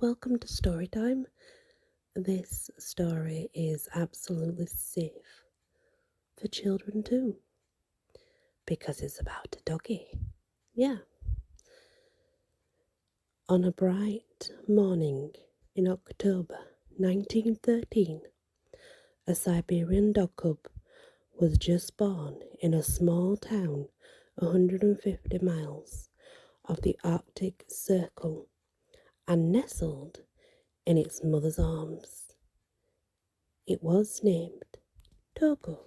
Welcome to story time. This story is absolutely safe for children too, because it's about a doggy. Yeah. On a bright morning in October 1913, a Siberian dog cub was just born in a small town 150 miles of the Arctic Circle and nestled in its mother's arms. It was named Togo.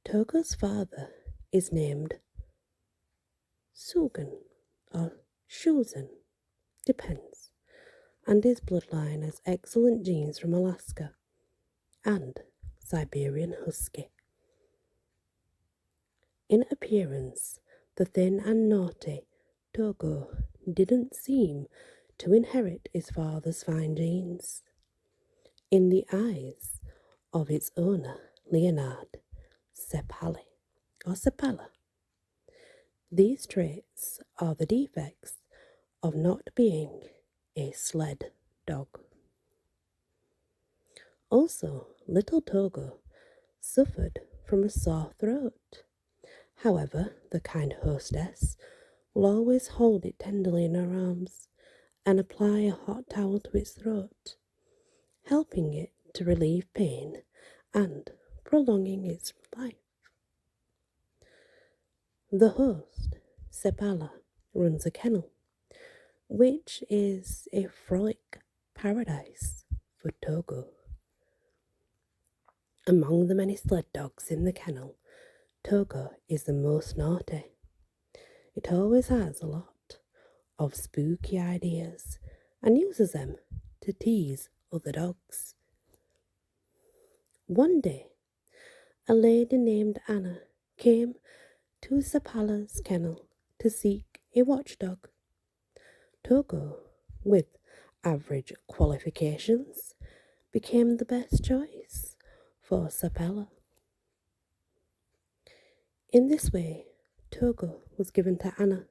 Togo's father is named Sugan or Shuzen, depends, and his bloodline has excellent genes from Alaska and Siberian Husky. In appearance, the thin and naughty Togo didn't seem to inherit his father's fine genes. In the eyes of its owner, Leonard Sepali, or Sepala, these traits are the defects of not being a sled dog. Also, little Togo suffered from a sore throat. However, the kind hostess will always hold it tenderly in her arms and apply a hot towel to its throat, helping it to relieve pain and prolonging its life. The host, Sepala, runs a kennel, which is a frolic paradise for Togo. Among the many sled dogs in the kennel, Togo is the most naughty. It always has a lot of spooky ideas and uses them to tease other dogs. One day, a lady named Anna came to Sepala's kennel to seek a watchdog. Togo, with average qualifications, became the best choice for Sepala. In this way, Togo was given to Anna.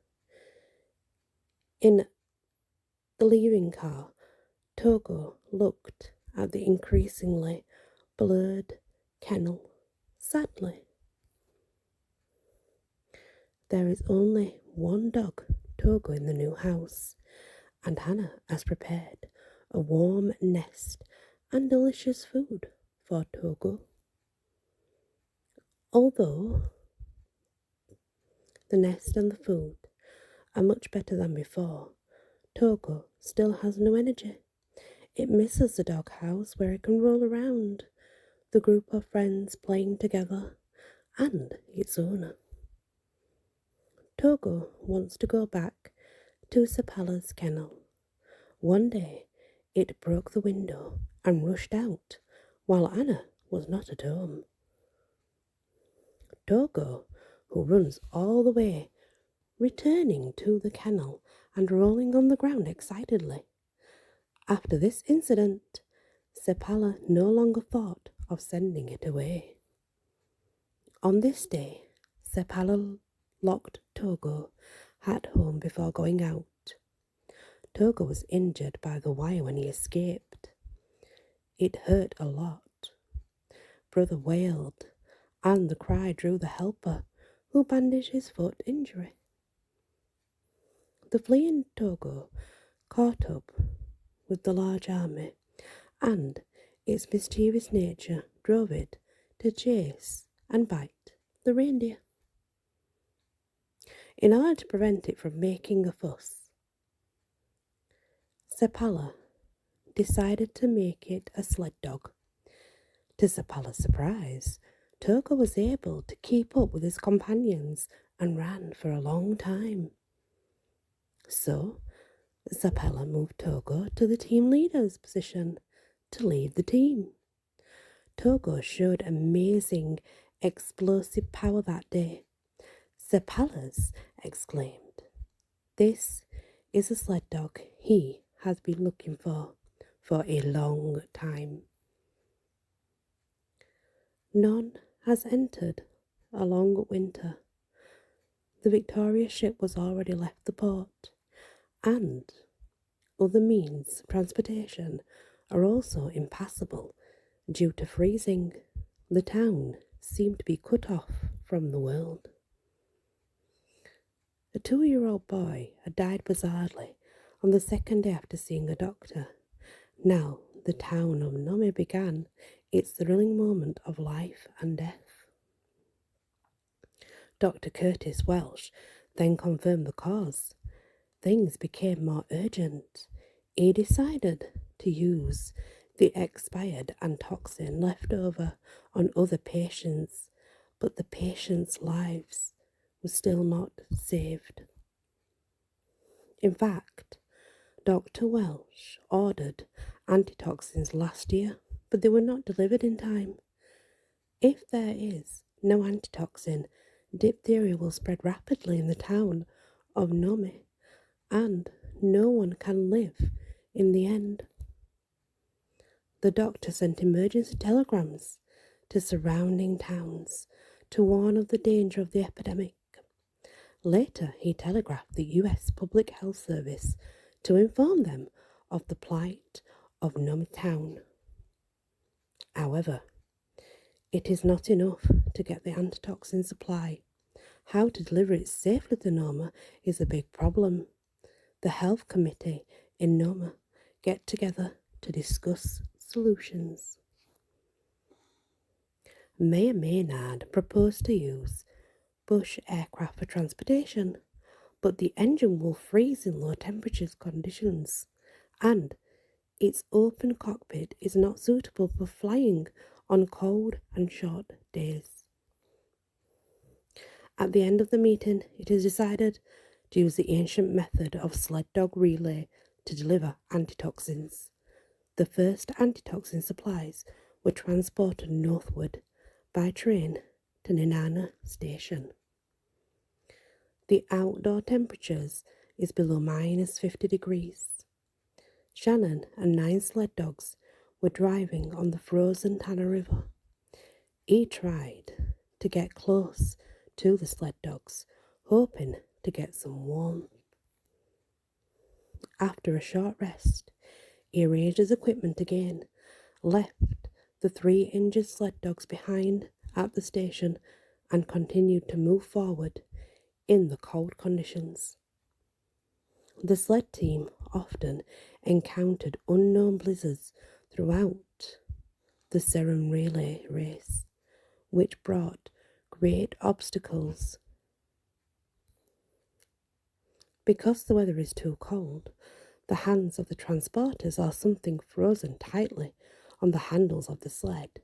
In the leaving car, Togo looked at the increasingly blurred kennel sadly. There is only one dog, Togo, in the new house, and Hannah has prepared a warm nest and delicious food for Togo. Although the nest and the food are much better than before, Togo still has no energy. It misses the dog house where it can roll around, the group of friends playing together, and its owner. Togo wants to go back to Sepala's kennel. One day, it broke the window and rushed out while Anna was not at home. Togo, who runs all the way, returning to the kennel and rolling on the ground excitedly. After this incident, Sepala no longer thought of sending it away. On this day, Sepala locked Togo at home before going out. Togo was injured by the wire when he escaped. It hurt a lot. Brother wailed, and the cry drew the helper, who bandaged his foot injury. The fleeing Togo caught up with the large army, and its mischievous nature drove it to chase and bite the reindeer. In order to prevent it from making a fuss, Sepala decided to make it a sled dog. To Sepala's surprise, Togo was able to keep up with his companions and ran for a long time. So, Sepala moved Togo to the team leader's position to lead the team. Togo showed amazing explosive power that day. Sepala's exclaimed, "This is a sled dog he has been looking for a long time." None has entered a long winter. The Victoria ship was already left the port, and other means of transportation are also impassable due to freezing. The town seemed to be cut off from the world. A 2-year-old boy had died bizarrely on the second day after seeing a doctor. Now the town of Nome began its thrilling moment of life and death. Dr. Curtis Welsh then confirmed the cause. Things became more urgent. He decided to use the expired antitoxin left over on other patients, but the patients' lives were still not saved. In fact, Dr. Welsh ordered antitoxins last year, but they were not delivered in time. If there is no antitoxin, diphtheria will spread rapidly in the town of Nome, and no one can live in the end. The doctor sent emergency telegrams to surrounding towns to warn of the danger of the epidemic. Later, he telegraphed the US Public Health Service to inform them of the plight of Nome town. However, it is not enough to get the antitoxin supply. How to deliver it safely to Nome is a big problem. The health committee in Nome get together to discuss solutions. Mayor Maynard proposed to use bush aircraft for transportation, but the engine will freeze in low temperatures conditions, and its open cockpit is not suitable for flying on cold and short days. At the end of the meeting, it is decided to use the ancient method of sled dog relay to deliver antitoxins. The first antitoxin supplies were transported northward by train to Nenana Station. The outdoor temperatures is below -50 degrees. Shannon and 9 sled dogs were driving on the frozen Tana River. He tried to get close to the sled dogs, hoping to get some warmth. After a short rest, he arranged his equipment again, left the 3 injured sled dogs behind at the station, and continued to move forward in the cold conditions. The sled team often encountered unknown blizzards throughout the serum relay race, which brought great obstacles. Because the weather is too cold, the hands of the transporters are something frozen tightly on the handles of the sled.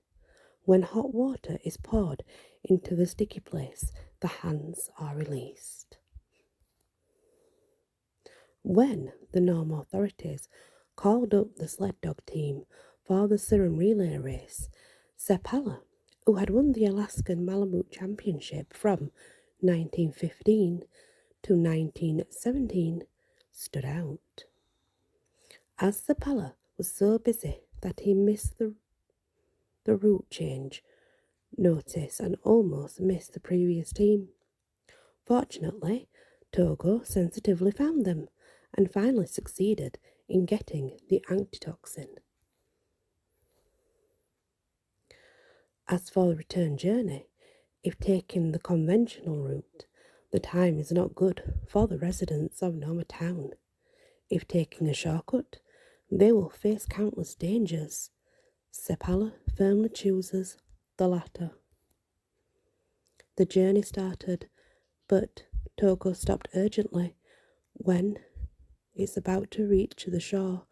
When hot water is poured into the sticky place, the hands are released. When the Nome authorities called up the sled dog team for the serum relay race, Sepala, who had won the Alaskan Malamute Championship from 1915 to 1917, stood out. As Sepala was so busy that he missed the route change notice and almost missed the previous team. Fortunately, Togo sensitively found them and finally succeeded in getting the antitoxin. As for the return journey, if taking the conventional route, the time is not good for the residents of Nome town. If taking a shortcut, they will face countless dangers. Sepala firmly chooses the latter. The journey started, but Togo stopped urgently when it's about to reach the shore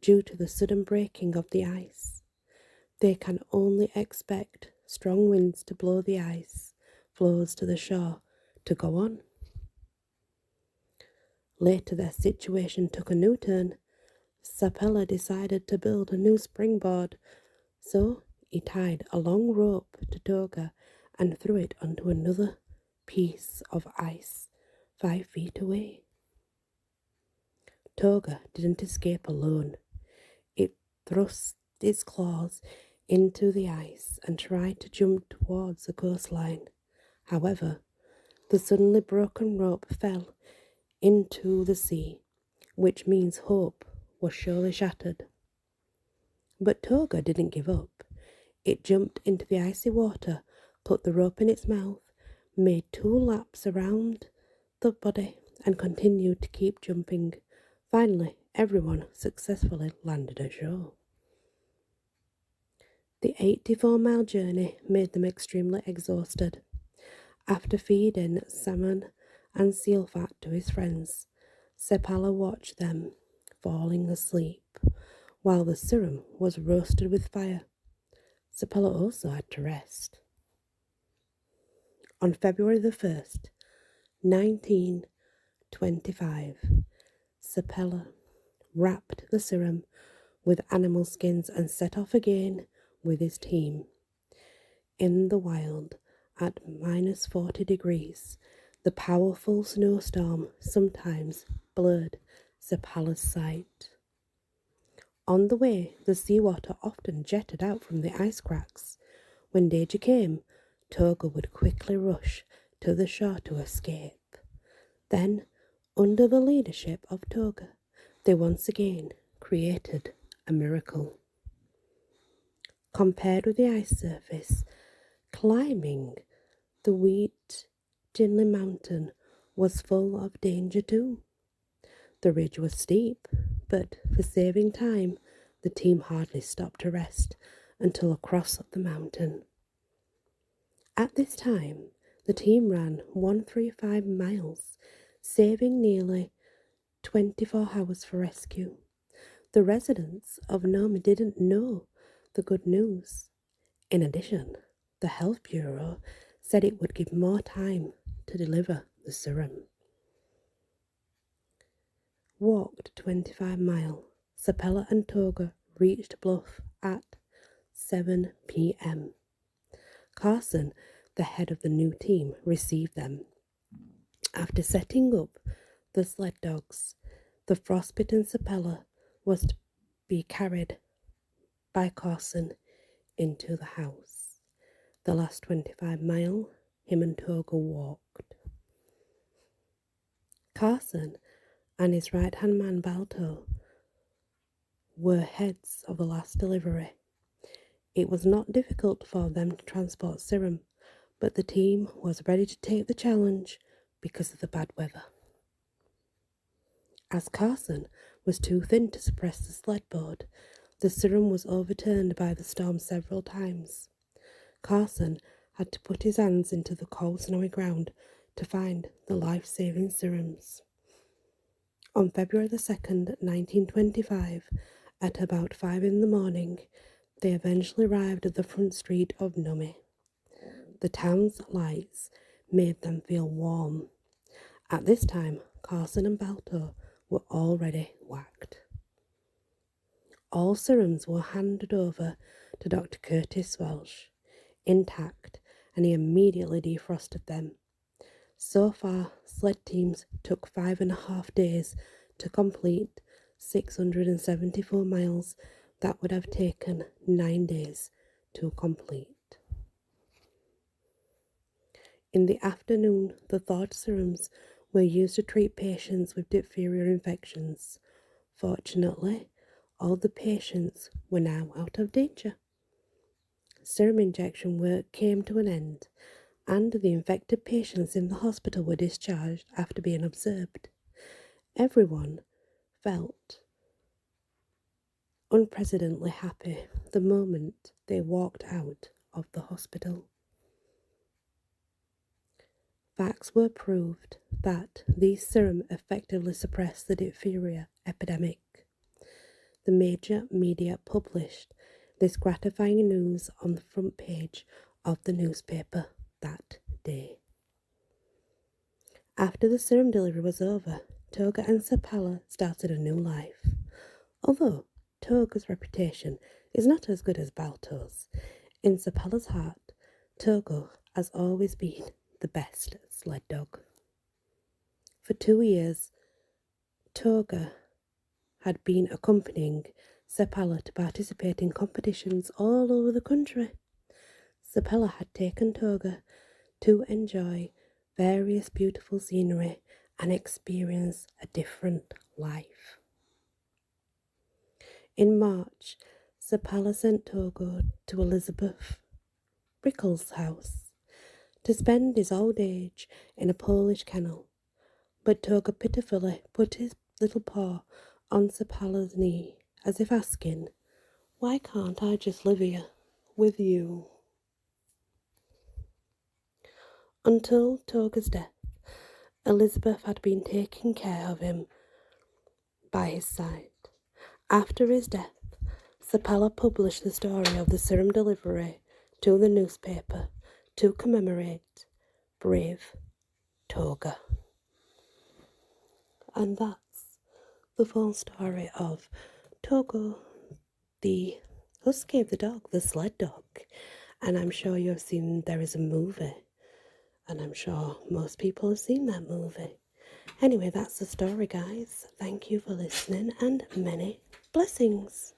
due to the sudden breaking of the ice. They can only expect strong winds to blow the ice floes to the shore to go on. Later their situation took a new turn. Sepala decided to build a new springboard, so he tied a long rope to Toga and threw it onto another piece of ice 5 feet away. Toga didn't escape alone. It thrust its claws into the ice and tried to jump towards the coastline. However, the suddenly broken rope fell into the sea, which means hope was surely shattered. But Togo didn't give up. It jumped into the icy water, put the rope in its mouth, made 2 laps around the body, and continued to keep jumping. Finally, everyone successfully landed ashore. The 84-mile journey made them extremely exhausted. After feeding salmon and seal fat to his friends, Sepala watched them falling asleep while the serum was roasted with fire. Sepala also had to rest. On February the 1st, 1925, Sepala wrapped the serum with animal skins and set off again with his team. In the wild, at -40 degrees, the powerful snowstorm sometimes blurred Sepala's sight. On the way, the seawater often jetted out from the ice cracks. When danger came, Togo would quickly rush to the shore to escape. Then, under the leadership of Togo, they once again created a miracle. Compared with the ice surface, climbing the Wheat Jinley Mountain was full of danger too. The ridge was steep, but for saving time, the team hardly stopped to rest until across the mountain. At this time, the team ran 135 miles, saving nearly 24 hours for rescue. The residents of Nome didn't know the good news. In addition, the Health Bureau said it would give more time to deliver the serum. Walked 25 miles, Sepala and Togo reached Bluff at 7 p.m. Carson, the head of the new team, received them. After setting up the sled dogs, the frostbitten Sepala was to be carried by Carson into the house. The last 25 miles, him and Togo walked. Carson and his right-hand man Balto were heads of the last delivery. It was not difficult for them to transport serum, but the team was ready to take the challenge because of the bad weather. As Carson was too thin to suppress the sled board, the serum was overturned by the storm several times. Carson had to put his hands into the cold snowy ground to find the life-saving serums. On February the 2nd, 1925, at about 5 in the morning, they eventually arrived at the front street of Nome. The town's lights made them feel warm. At this time, Carson and Balto were already whacked. All serums were handed over to Dr. Curtis Welsh, intact, and he immediately defrosted them. So far, sled teams took 5.5 days to complete 674 miles that would have taken 9 days to complete. In the afternoon, the thawed serums were used to treat patients with diphtheria infections. Fortunately, all the patients were now out of danger. Serum injection work came to an end, and the infected patients in the hospital were discharged after being observed. Everyone felt unprecedentedly happy the moment they walked out of the hospital. Facts were proved that these serum effectively suppressed the diphtheria epidemic. The major media published this gratifying news on the front page of the newspaper that day. After the serum delivery was over, Togo and Sepala started a new life. Although Togo's reputation is not as good as Balto's, in Sepala's heart, Togo has always been the best sled dog. For 2 years, Togo had been accompanying Sepala to participate in competitions all over the country. Sepala had taken Togo to enjoy various beautiful scenery and experience a different life. In March, Sepala sent Togo to Elizabeth Brickle's house to spend his old age in a Polish kennel, but Togo pitifully put his little paw on Sepala's knee, as if asking, "Why can't I just live here with you?" Until Togo's death, Elizabeth had been taking care of him by his side. After his death, Sepala published the story of the serum delivery to the newspaper to commemorate brave Togo. And that's the full story of Togo, the the dog, the sled dog. And I'm sure you've seen there is a movie. And I'm sure most people have seen that movie. Anyway, that's the story, guys. Thank you for listening and many blessings.